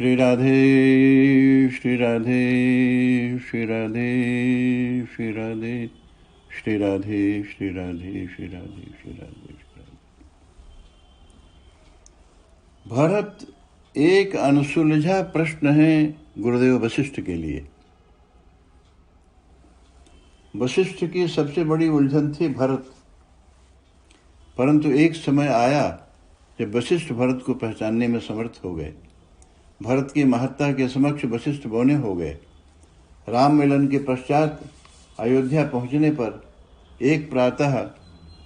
श्री राधे श्री राधे श्री राधे श्री राधे श्री राधे श्री राधे श्री राधे श्री राधे श्री राधे। भरत एक अनसुलझा प्रश्न है गुरुदेव वशिष्ठ के लिए। वशिष्ठ की सबसे बड़ी उलझन थी भरत, परंतु एक समय आया जब वशिष्ठ भरत को पहचानने में समर्थ हो गए। भरत की महत्ता के समक्ष वशिष्ठ बौने हो गए। राम मिलन के पश्चात अयोध्या पहुंचने पर एक प्रातः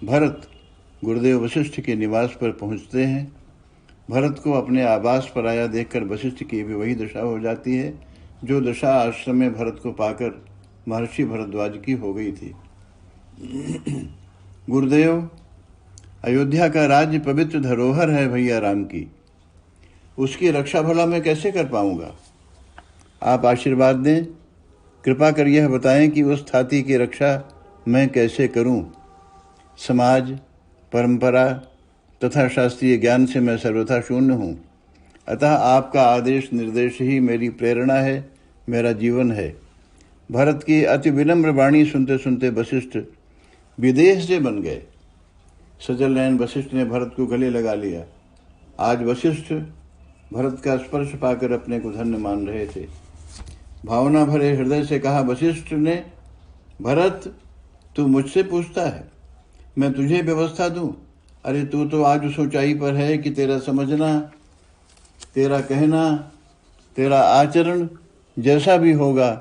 भरत गुरुदेव वशिष्ठ के निवास पर पहुंचते हैं। भरत को अपने आवास पर आया देखकर वशिष्ठ की भी वही दशा हो जाती है जो दशा आश्रम में भरत को पाकर महर्षि भरद्वाज की हो गई थी। गुरुदेव, अयोध्या का राज्य पवित्र धरोहर है भैया राम की, उसकी रक्षा भला मैं कैसे कर पाऊंगा? आप आशीर्वाद दें, कृपा कर यह बताएं कि उस थाती की रक्षा मैं कैसे करूं। समाज, परंपरा तथा शास्त्रीय ज्ञान से मैं सर्वथा शून्य हूं, अतः आपका आदेश निर्देश ही मेरी प्रेरणा है, मेरा जीवन है। भरत की अति विनम्र वाणी सुनते सुनते वशिष्ठ विदेह से बन गए। सजल नयन वशिष्ठ ने भरत को गले लगा लिया। आज वशिष्ठ भरत का स्पर्श पाकर अपने को धन्य मान रहे थे। भावना भरे हृदय से कहा वशिष्ठ ने, भरत तू मुझसे पूछता है, मैं तुझे व्यवस्था दूं? अरे तू तो आज उस ऊंचाई पर है कि तेरा समझना, तेरा कहना, तेरा आचरण जैसा भी होगा,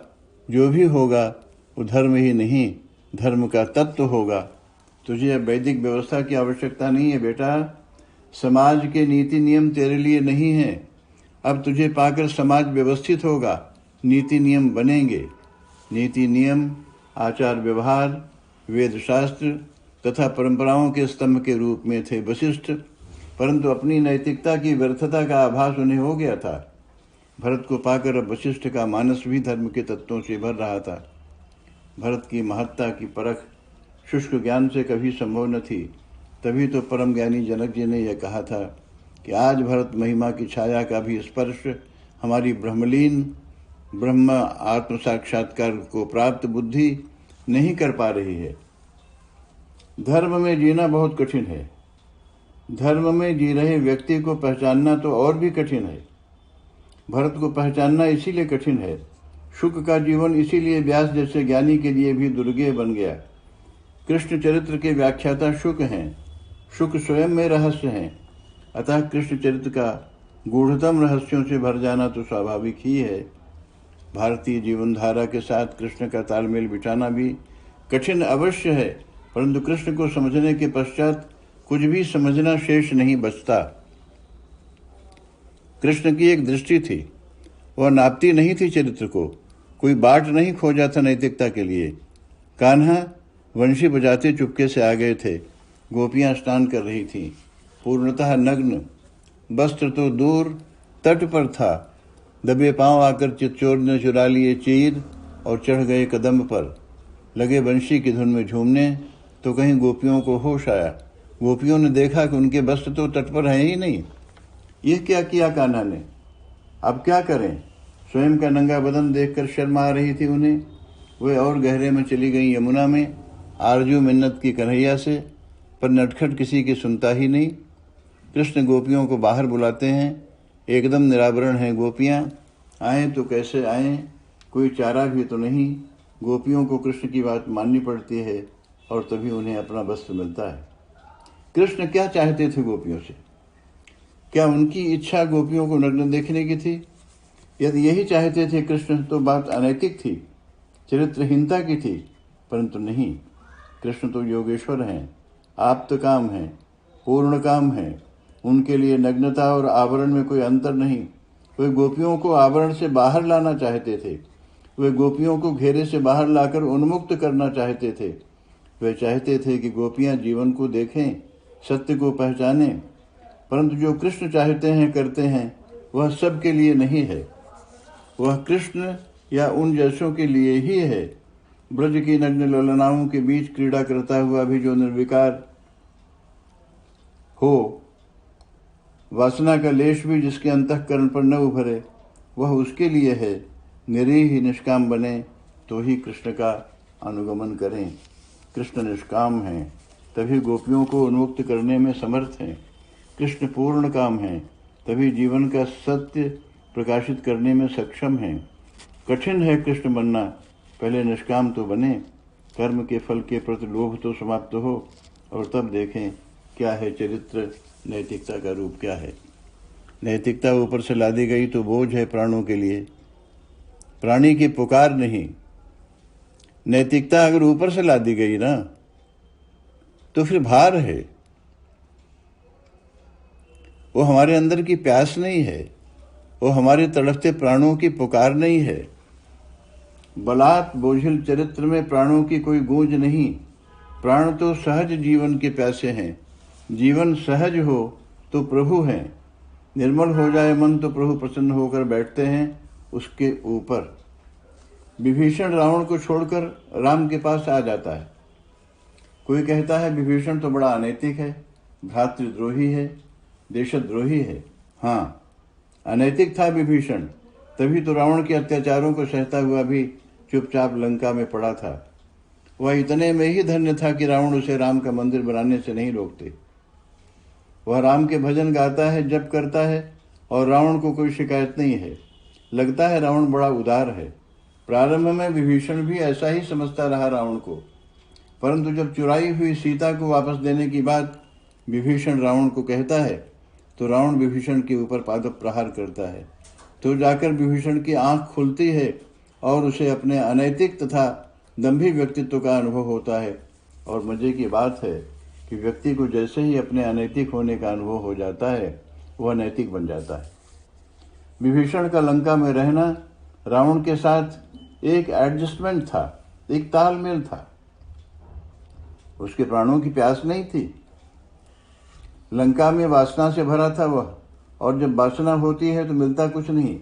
जो भी होगा, वो धर्म ही नहीं, धर्म का तत्व होगा। तुझे अब वैदिक व्यवस्था की आवश्यकता नहीं है बेटा। समाज के नीति नियम तेरे लिए नहीं है। अब तुझे पाकर समाज व्यवस्थित होगा, नीति नियम बनेंगे। नीति नियम, आचार व्यवहार, वेद शास्त्र तथा परंपराओं के स्तंभ के रूप में थे वशिष्ठ, परंतु अपनी नैतिकता की व्यर्थता का आभास उन्हें हो गया था। भरत को पाकर अब वशिष्ठ का मानस भी धर्म के तत्वों से भर रहा था। भरत की महत्ता की परख शुष्क ज्ञान से कभी संभव न थी। तभी तो परम ज्ञानी जनक जी ने यह कहा था कि आज भरत महिमा की छाया का भी स्पर्श हमारी ब्रह्मलीन ब्रह्म आत्म साक्षात्कार को प्राप्त बुद्धि नहीं कर पा रही है। धर्म में जीना बहुत कठिन है। धर्म में जी रहे व्यक्ति को पहचानना तो और भी कठिन है। भरत को पहचानना इसीलिए कठिन है। शुक का जीवन इसीलिए व्यास जैसे ज्ञानी के लिए भी दुर्गेय बन गया। कृष्ण चरित्र के व्याख्याता शुक हैं। शुक स्वयं में रहस्य हैं, अतः कृष्ण चरित्र का गूढ़तम रहस्यों से भर जाना तो स्वाभाविक ही है। भारतीय जीवनधारा के साथ कृष्ण का तालमेल बिठाना भी कठिन अवश्य है, परंतु कृष्ण को समझने के पश्चात कुछ भी समझना शेष नहीं बचता। कृष्ण की एक दृष्टि थी, वह नापती नहीं थी चरित्र को, कोई बाट नहीं खोजा था नैतिकता के लिए। कान्हा वंशी बजाते चुपके से आ गए थे। गोपियां स्नान कर रही थीं, पूर्णतः नग्न, वस्त्र तो दूर, तट पर था। दबे पांव आकर चित्तचोर ने चुरा लिए चीर और चढ़ गए कदम पर। लगे वंशी की धुन में झूमने, तो कहीं गोपियों को होश आया। गोपियों ने देखा कि उनके वस्त्र तो तट पर हैं ही नहीं। यह क्या किया कान्हा ने? अब क्या करें? स्वयं का नंगा बदन देखकर शर्म आ रही थी उन्हें। वे और गहरे में चली गई यमुना में, आरजू मिन्नत की कन्हैया से, पर नटखट किसी की सुनता ही नहीं। कृष्ण गोपियों को बाहर बुलाते हैं। एकदम निरावरण हैं गोपियां। आएँ तो कैसे आएँ, कोई चारा भी तो नहीं। गोपियों को कृष्ण की बात माननी पड़ती है और तभी उन्हें अपना वस्त्र मिलता है। कृष्ण क्या चाहते थे गोपियों से? क्या उनकी इच्छा गोपियों को नग्न देखने की थी? यदि यही चाहते थे कृष्ण तो बात अनैतिक थी, चरित्रहीनता की थी, परंतु नहीं। कृष्ण तो योगेश्वर हैं, आप्त काम हैं, पूर्ण काम हैं। उनके लिए नग्नता और आवरण में कोई अंतर नहीं। वे गोपियों को आवरण से बाहर लाना चाहते थे। वे गोपियों को घेरे से बाहर लाकर उन्मुक्त करना चाहते थे। वे चाहते थे कि गोपियां जीवन को देखें, सत्य को पहचानें, परंतु जो कृष्ण चाहते हैं करते हैं वह सबके लिए नहीं है। वह कृष्ण या उन जैसों के लिए ही है। ब्रज की नग्न ललनाओं के बीच क्रीड़ा करता हुआ भी जो निर्विकार हो, वासना का लेश भी जिसके अंतःकरण पर न उभरे, वह उसके लिए है। निरीह ही निष्काम बने तो ही कृष्ण का अनुगमन करें। कृष्ण निष्काम हैं, तभी गोपियों को उन्मुक्त करने में समर्थ हैं। कृष्ण पूर्ण काम हैं, तभी जीवन का सत्य प्रकाशित करने में सक्षम हैं। कठिन है कृष्ण बनना, पहले निष्काम तो बने। कर्म के फल के प्रति लोभ तो समाप्त हो, और तब देखें क्या है चरित्र, नैतिकता का रूप क्या है। नैतिकता ऊपर से लादी गई तो बोझ है प्राणों के लिए, प्राणी की पुकार नहीं। नैतिकता अगर ऊपर से लादी गई ना तो फिर भार है, वो हमारे अंदर की प्यास नहीं है, वो हमारे तड़पते प्राणों की पुकार नहीं है। बलात् बोझिल चरित्र में प्राणों की कोई गूंज नहीं। प्राण तो सहज जीवन के प्यासे हैं। जीवन सहज हो तो प्रभु हैं। निर्मल हो जाए मन तो प्रभु प्रसन्न होकर बैठते हैं उसके ऊपर। विभीषण रावण को छोड़कर राम के पास आ जाता है। कोई कहता है विभीषण तो बड़ा अनैतिक है, भ्रातृद्रोही है, देशद्रोही है। हाँ, अनैतिक था विभीषण, तभी तो रावण के अत्याचारों को सहता हुआ भी चुपचाप लंका में पड़ा था। वह इतने में ही धन्य था कि रावण उसे राम का मंदिर बनाने से नहीं रोकते। वह राम के भजन गाता है, जप करता है, और रावण को कोई शिकायत नहीं है। लगता है रावण बड़ा उदार है। प्रारंभ में विभीषण भी ऐसा ही समझता रहा रावण को, परंतु जब चुराई हुई सीता को वापस देने की बात विभीषण रावण को कहता है तो रावण विभीषण के ऊपर पादप प्रहार करता है। तो जाकर विभीषण की आंख खुलती है और उसे अपने अनैतिक तथा दंभी व्यक्तित्व का अनुभव होता है। और मजे की बात है कि व्यक्ति को जैसे ही अपने अनैतिक होने का अनुभव हो जाता है वह नैतिक बन जाता है। विभीषण का लंका में रहना रावण के साथ एक एडजस्टमेंट था, एक तालमेल था। उसके प्राणों की प्यास नहीं थी। लंका में वासना से भरा था वह, और जब वासना होती है तो मिलता कुछ नहीं।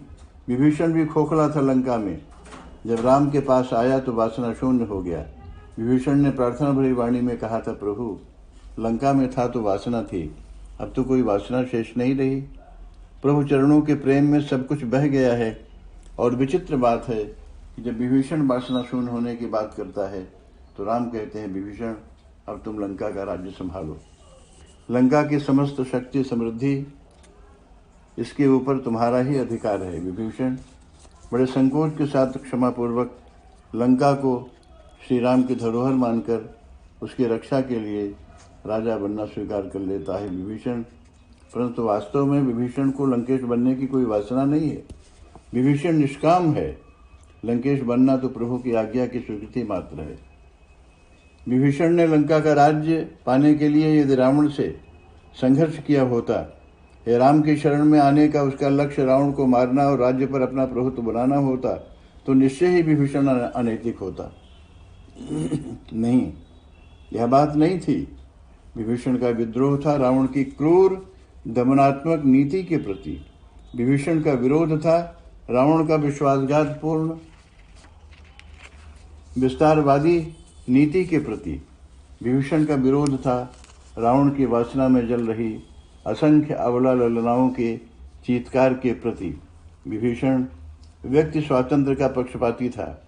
विभीषण भी खोखला था लंका में। जब राम के पास आया तो वासना शून्य हो गया। विभीषण ने प्रार्थना भरी वाणी में कहा था, प्रभु लंका में था तो वासना थी, अब तो कोई वासना शेष नहीं रही। प्रभु चरणों के प्रेम में सब कुछ बह गया है। और विचित्र बात है कि जब विभीषण वासना शून्य होने की बात करता है तो राम कहते हैं, विभीषण अब तुम लंका का राज्य संभालो। लंका की समस्त शक्ति समृद्धि इसके ऊपर तुम्हारा ही अधिकार है। विभीषण बड़े संकोच के साथ क्षमापूर्वक लंका को श्री राम की धरोहर मानकर उसकी रक्षा के लिए राजा बनना स्वीकार कर लेता है विभीषण। परंतु वास्तव में विभीषण को लंकेश बनने की कोई वासना नहीं है। विभीषण निष्काम है। लंकेश बनना तो प्रभु की आज्ञा की स्वीकृति मात्र है। विभीषण ने लंका का राज्य पाने के लिए यदि रावण से संघर्ष किया होता, हे राम की शरण में आने का उसका लक्ष्य रावण को मारना और राज्य पर अपना प्रभुत्व बनाना होता, तो निश्चय ही विभीषण अनैतिक होता। नहीं, यह बात नहीं थी। विभीषण का विद्रोह था रावण की क्रूर दमनात्मक नीति के प्रति। विभीषण का विरोध था रावण का विश्वासघातपूर्ण विस्तारवादी नीति के प्रति। विभीषण का विरोध था रावण की वासना में जल रही असंख्य अबला ललनाओं के चीत्कार के प्रति। विभीषण व्यक्ति स्वातंत्र का पक्षपाती था।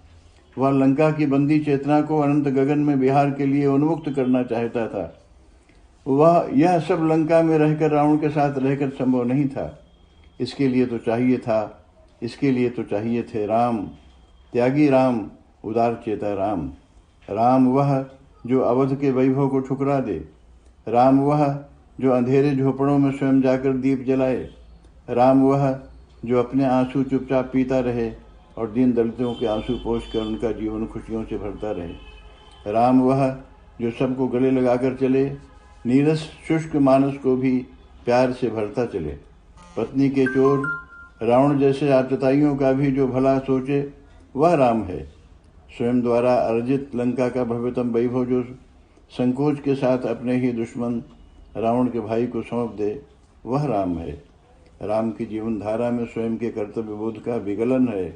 वह लंका की बंदी चेतना को अनंत गगन में विहार के लिए उन्मुक्त करना चाहता था। वह यह सब लंका में रहकर रावण के साथ रहकर संभव नहीं था। इसके लिए तो चाहिए थे राम, त्यागी राम, उदार चेता राम। राम वह जो अवध के वैभव को ठुकरा दे। राम वह जो अंधेरे झोपड़ों में स्वयं जाकर दीप जलाए। राम वह जो अपने आंसू चुपचाप पीता रहे और दीन दलितों के आंसू पोंछ कर उनका जीवन खुशियों से भरता रहे। राम वह जो सबको गले लगाकर चले, नीरस शुष्क मानस को भी प्यार से भरता चले। पत्नी के चोर रावण जैसे आतताइयों का भी जो भला सोचे, वह राम है। स्वयं द्वारा अर्जित लंका का भव्यतम वैभव जो संकोच के साथ अपने ही दुश्मन रावण के भाई को सौंप दे, वह राम है। राम की जीवन धारा में स्वयं के कर्तव्य बोध का विगलन है।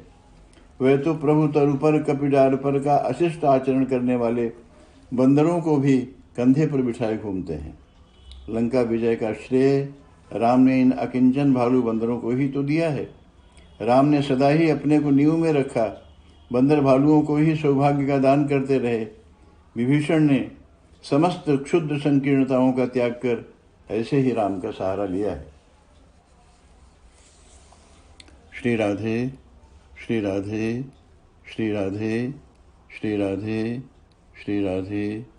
वह तो प्रभु तरुपर कपिडार पर का अशिष्ट आचरण करने वाले बंदरों को भी कंधे पर बिठाए घूमते हैं। लंका विजय का श्रेय राम ने इन अकिंचन भालू बंदरों को ही तो दिया है। राम ने सदा ही अपने को नींव में रखा, बंदर भालुओं को ही सौभाग्य का दान करते रहे। विभीषण ने समस्त क्षुद्र संकीर्णताओं का त्याग कर ऐसे ही राम का सहारा लिया है। श्री राधे श्री राधे श्री राधे श्री राधे श्री राधे।